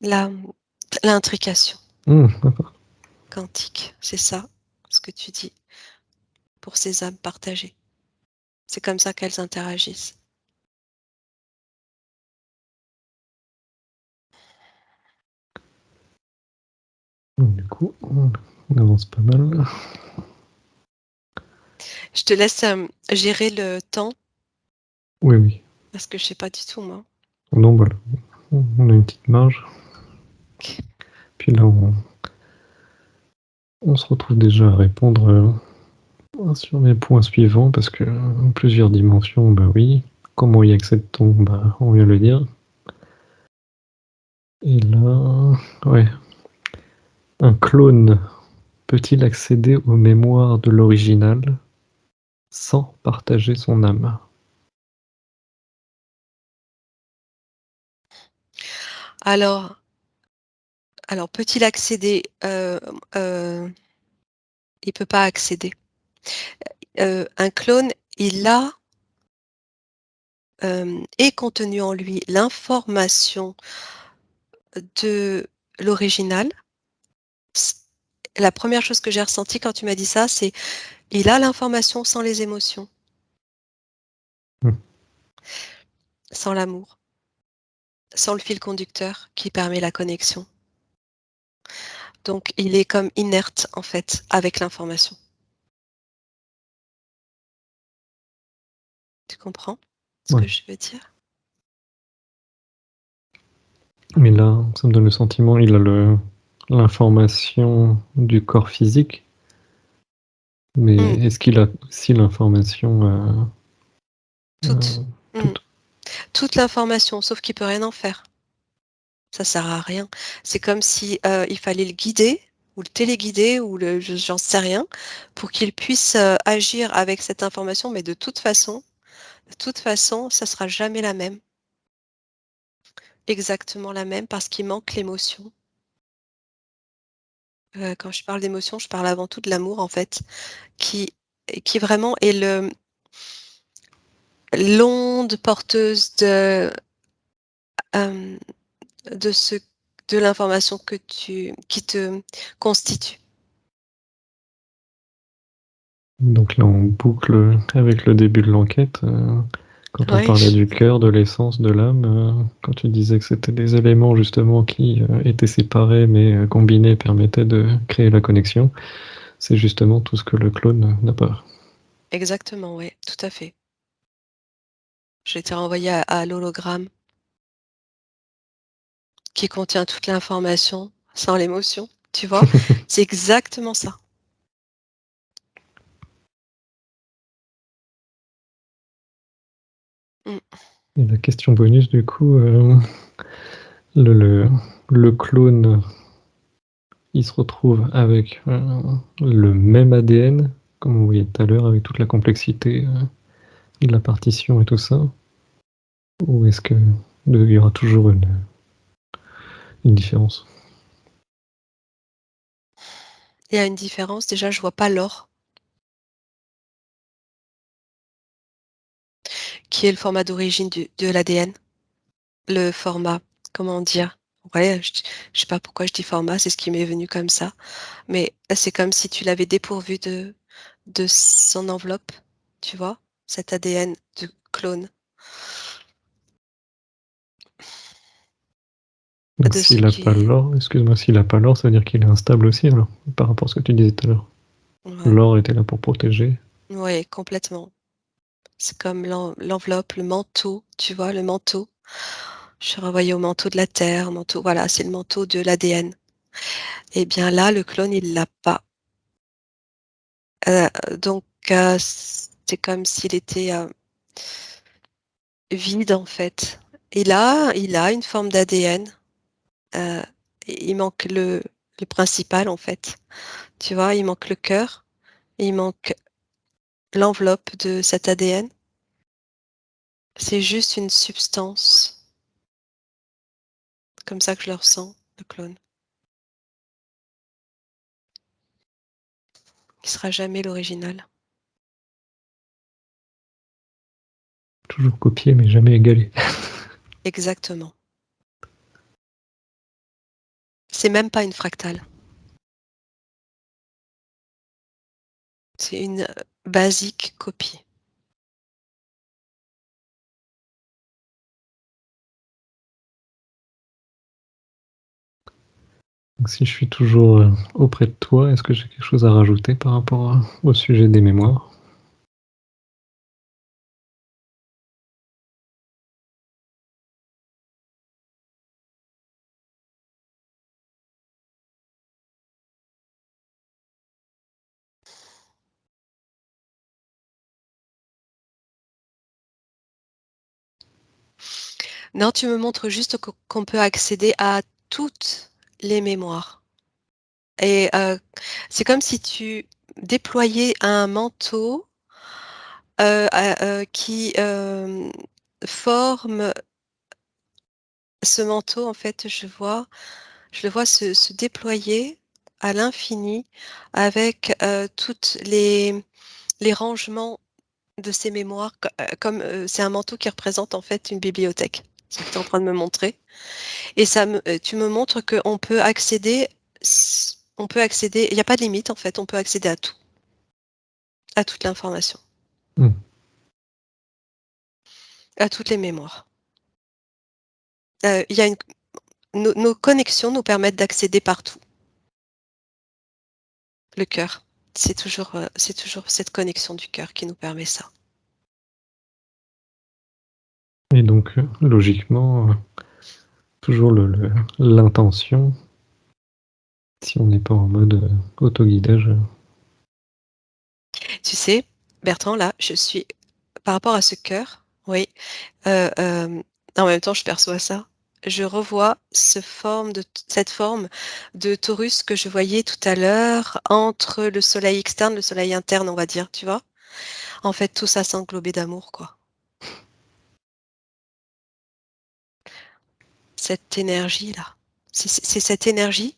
La l'intrication D'accord. quantique, c'est ça, ce que tu dis, pour ces âmes partagées. C'est comme ça qu'elles interagissent. Donc du coup, on avance pas mal. Je te laisse, gérer le temps Oui, oui. parce que je sais pas du tout moi. Non, voilà, on a une petite marge. OK. Puis là, on se retrouve déjà à répondre, sur les points suivants parce que, plusieurs dimensions, bah oui. Comment y accède-t-on? Bah, on vient de le dire. Et là, ouais, un clone peut-il accéder aux mémoires de l'original sans partager son âme? Alors peut-il accéder? Il peut pas accéder. Un clone, il a ait contenu en lui l'information de l'original, s la première chose que j'ai ressentie quand tu m'as dit ça, c'est: il a l'information sans les émotions, Mmh. sans l'amour, sans le fil conducteur qui permet la connexion. Donc il est comme inerte, en fait, avec l'information. Tu comprends ce que Ouais. je veux dire? Mais là, ça me donne le sentiment, il a le l'information du corps physique, mais Mmh, est-ce qu'il a aussi l'information, toute. Mmh. toute? Toute l'information, sauf qu'il peut rien en faire. Ça sert à rien. C'est comme si, il fallait le guider ou le téléguider ou le j'en sais rien pour qu'il puisse, agir avec cette information, mais de toute façon, ça sera jamais la même, exactement la même parce qu'il manque l'émotion. Quand je parle d'émotion, je parle avant tout de l'amour en fait, qui qui vraiment est l'onde porteuse hem, de ce de l'information qui te constitue. Donc là, on boucle avec le début de l'enquête, quand on Ouais. parlait du cœur, de l'essence, de l'âme, quand tu disais que c'était des éléments justement qui, étaient séparés mais, combinés permettaient de créer la connexion, c'est justement tout ce que le clone n'a pas. Exactement, ouais, tout à fait. J'ai été renvoyée à l'hologramme qui contient toute l'information sans l'émotion, tu vois? C'est exactement ça. Mmh. Et la question bonus du coup, le le le clone, il se retrouve avec, le même ADN, comme on voyait tout à l'heure avec toute la complexité, de la partition et tout ça? Ou est-ce que il y aura toujours une différence? Il y a une différence, déjà je vois pas l'or, qui est le format d'origine de l'ADN. Le format, comment dire? Ouais, je sais pas pourquoi je dis format, c'est ce qui m'est venu comme ça, mais c'est comme si tu l'avais dépourvu de son enveloppe, tu vois? Cet ADN de clone, Donc de ce s'il a qui pas est l'or, excuse-moi, s'il a pas l'or, ça veut dire qu'il est instable aussi alors? Par rapport à ce que tu disais tout à l'heure? ouais, L'or était là pour protéger. ouais, complètement. C'est comme l'enveloppe, le manteau, tu vois? Le manteau. Je suis renvoyée au manteau de la terre, manteau voilà, c'est le manteau de l'ADN. Et bien là, le clone, il l'a pas. Donc c'est comme s'il était, vide, en fait. Il a une forme d'ADN, heu, il manque le principal, en fait. Tu vois? Il manque le cœur, il manque l'enveloppe de cet ADN. C'est juste une substance, comme ça que je le ressens, le clone, qui sera jamais l'original. Toujours copié mais jamais égalé. Exactement. C'est même pas une fractale, c'est une, basique copie. Donc si je suis toujours, auprès de toi, est-ce que j'ai quelque chose à rajouter par rapport au sujet des mémoires? Non, tu me montres juste qu'on peut accéder à toutes les mémoires et c'est comme si tu déployais un manteau, qui, forme ce manteau, en fait, je le vois se déployer à l'infini avec, toutes les rangements de ces mémoires comme, c'est un manteau qui représente en fait une bibliothèque, ce que tu es en train de me montrer et tu me montres qu'on peut accéder il y a pas de limite en fait, on peut accéder à tout, à toute l'information, Mmh. à toutes les mémoires. Il y a une nos connexions nous permettent d'accéder partout. Le cœur, c'est toujours cette connexion du cœur qui nous permet ça. Et donc, logiquement, toujours l'intention, si on n'est pas en mode, autoguidage, Tu sais, Bertrand, là, je suis par rapport à ce cœur, oui, en même temps, je perçois ça. Je revois cette forme de Taurus que je voyais tout à l'heure entre le soleil externe, le soleil interne, on va dire, tu vois? En fait, tout ça s'englobait d'amour, quoi. Cette énergie-là. C'est cette énergie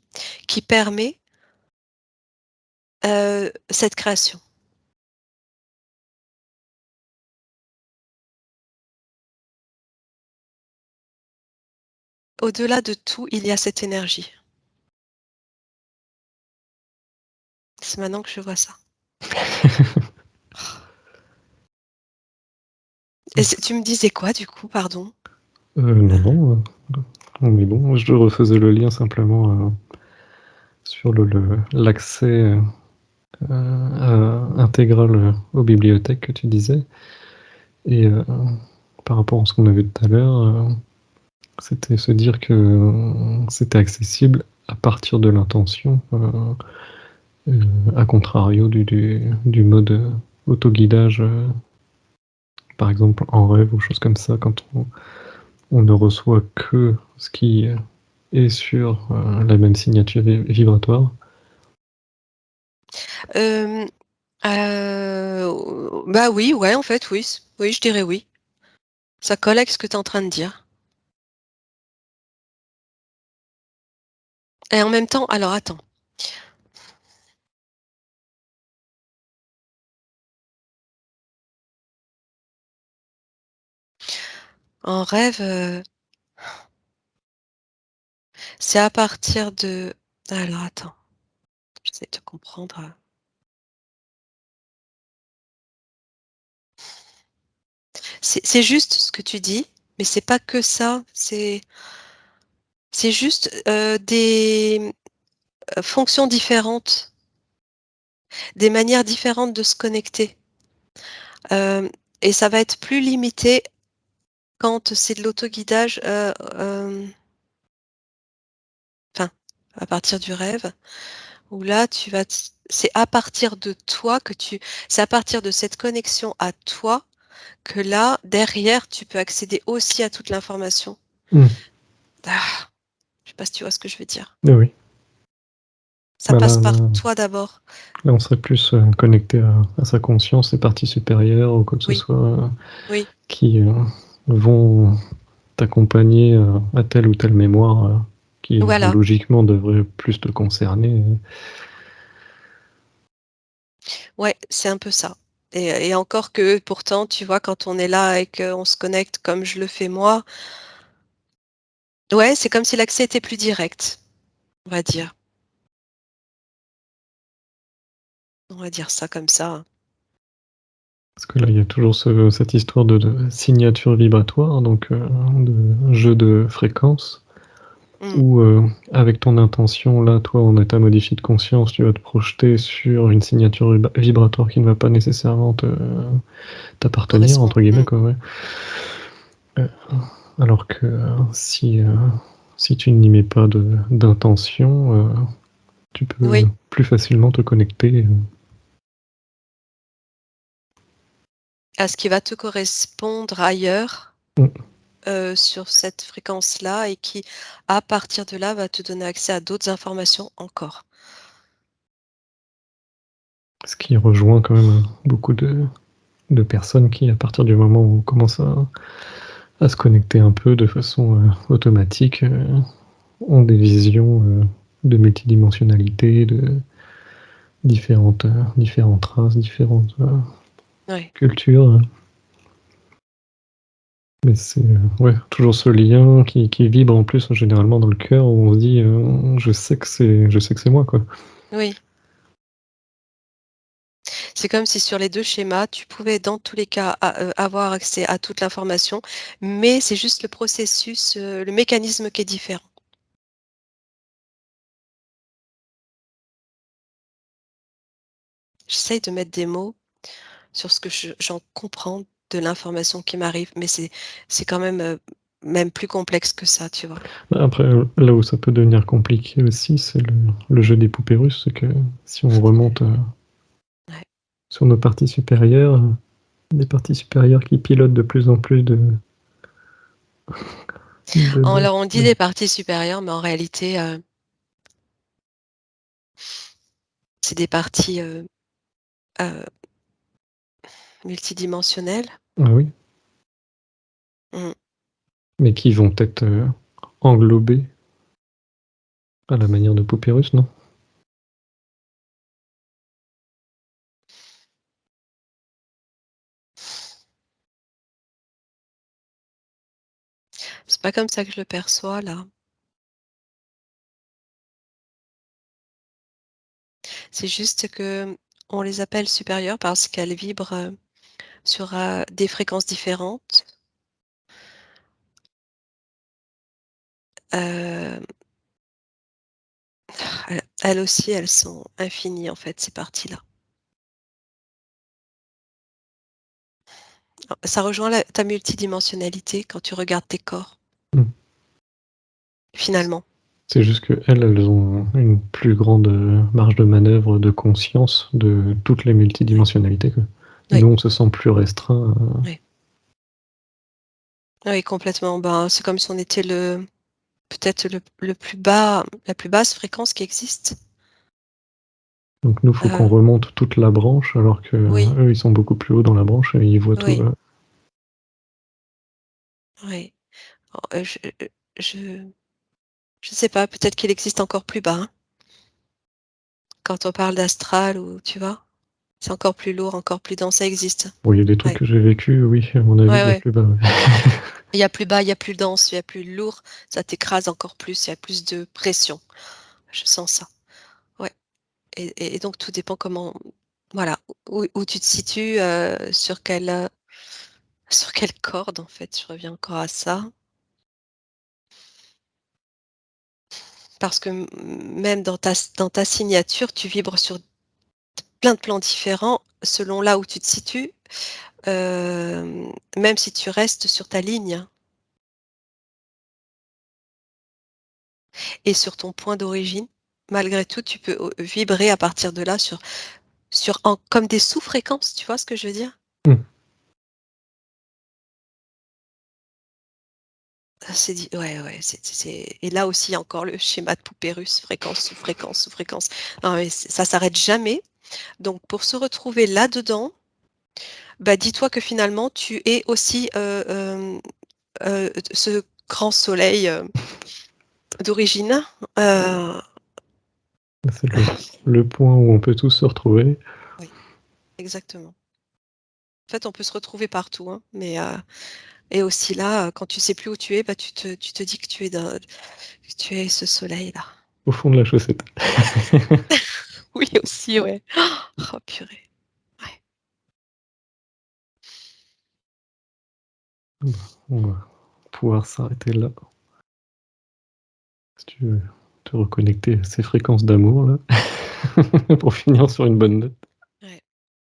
qui permet, cette création. Au-delà de tout, il y a cette énergie. C'est maintenant que je vois ça. Et tu me disais quoi du coup, pardon? non, non, mais bon, je refaisais le lien simplement, sur l'accès, intégral, aux bibliothèques que tu disais et par rapport à ce qu'on a vu tout à l'heure, c'était se dire que, c'était accessible à partir de l'intention, à contrario du mode, autoguidage, par exemple en rêve ou choses comme ça, quand on ne reçoit que ce qui est sur, la même signature vibratoire. Hem, bah, oui, ouais, en fait, oui, oui, je dirais oui. Ça colle avec ce que tu es en train de dire et en même temps alors attends, en rêve, c'est à partir de alors attends, j'essaie de te comprendre, c'est juste ce que tu dis, mais c'est pas que ça, c'est juste, des, fonctions différentes, des manières différentes de se connecter, hem et ça va être plus limité quand c'est de l'autoguidage, enfin, à partir du rêve où là tu vas t c'est à partir de toi que tu c'est à partir de cette connexion à toi que là, derrière, tu peux accéder aussi à toute l'information. Mmh. Ah, je sais pas si tu vois ce que je veux dire? Oui, oui. Ça Bah, passe là par là toi d'abord. là, on serait plus, connecté à sa conscience, ses parties supérieures ou quoi que ce Oui, soit, oui, qui, vont t'accompagner, à telle ou telle mémoire, qui voilà. logiquement devrait plus te concerner. Ouais, c'est un peu ça et encore que pourtant, tu vois, quand on est là et qu'on se connecte comme je le fais moi, ouais, c'est comme si l'accès était plus direct, on va dire. On va dire ça comme ça. Parce que là, il y a toujours cette histoire de signature vibratoire, donc de jeu de fréquences Mmh, où, avec ton intention, là, toi, en état modifié de conscience, tu vas te projeter sur une signature vibratoire qui ne va pas nécessairement «t'appartenir» correspond. entre guillemets, Mmh, quoi, ouais. Heu, alors que, si tu n'y mets pas d'intention, tu peux oui. plus facilement te connecter, À ce qui va te correspondre ailleurs, mmh, sur cette fréquence-là et qui, à partir de là, va te donner accès à d'autres informations encore. ce qui rejoint quand même, beaucoup de personnes qui, à partir du moment où on commence à se connecter un peu de façon, automatique, ont des visions, de multidimensionnalité, de différentes races, différentes, Ouais. culture, mais c'est, ouais, toujours ce lien qui vibre en plus généralement dans le cœur où on se dit, «Je sais que c'est moi, quoi». Oui. C'est comme si sur les 2 schémas, tu pouvais dans tous les cas avoir accès à toute l'information, mais c'est juste le processus, le mécanisme qui est différent. J'essaye de mettre des mots sur ce que j'en comprends de l'information qui m'arrive, mais c'est quand même, même plus complexe que ça, tu vois? Après, là où ça peut devenir compliqué aussi, c'est le jeu des poupées russes. C'est que si on remonte, Ouais. sur nos parties supérieures, des parties supérieures qui pilotent de plus en plus de Alors on dit de des parties supérieures, mais en réalité, c'est des parties, heu, multidimensionnelles. ah oui, Mmh. mais qui vont peut-être, englober à la manière de poupées russes, non? C'est pas comme ça que je le perçois là. C'est juste que on les appelle supérieures parce qu'elles vibrent, sur, des fréquences différentes. Hem, elles aussi, elles sont infinies en fait, ces parties-là. Ça rejoint ta multidimensionnalité quand tu regardes tes corps, Mmh. finalement. C'est juste qu'elles ont une plus grande, marge de manœuvre, de conscience de toutes les Oui, multidimensionnalités, quoi. oui, Nous, on se sent plus restreint, oui. Oui, complètement. Ben, c'est comme si on était peut-être le plus bas la plus basse fréquence qui existe. donc nous, faut qu'on Heu, remonte toute la branche alors oui, qu'eux, ils sont beaucoup plus haut dans la branche et ils voient tout, oui, oui. Oh, je je sais pas, peut-être qu'il existe encore plus bas, hein. Quand on parle d'astral ou tu vois? C'est encore plus lourd, encore plus dense, ça existe. bon, il y a des trucs Ouais. que j'ai vécus, oui, à mon avis, Ouais, il y a ouais. plus bas, ouais. Il y a plus bas, il y a plus dense, il y a plus lourd, ça t'écrase encore plus, il y a plus de pression. Je sens ça. Ouais et donc tout dépend comment voilà, où tu te situes, sur quelle corde en fait, je reviens encore à ça. Parce que même dans ta signature, tu vibres sur plein de plans différents selon là où tu te situes, même si tu restes sur ta ligne et sur ton point d'origine, malgré tout, tu peux vibrer à partir de là comme des sous-fréquences, tu vois ce que je veux dire? Mmh. C'est dit ouais, ouais, c'est et là aussi, il y a encore le schéma de poupée russe, fréquence sous fréquence sous fréquence. Non mais ça s'arrête jamais. Donc pour se retrouver là-dedans, bah, dis-toi que finalement tu es aussi, ce grand soleil, d'origine, heu, C'est le point où on peut tous se retrouver. oui, exactement. En fait, on peut se retrouver partout, hein, mais et aussi là, quand tu sais plus où tu es, bah, tu te dis que tu es ce soleil-là. Au fond de la chaussette. Oui aussi, ouais. Oh purée, ouais. Bah, on va pouvoir s'arrêter là, si tu veux te reconnecter à ces fréquences d'amour là, pour finir sur une bonne note.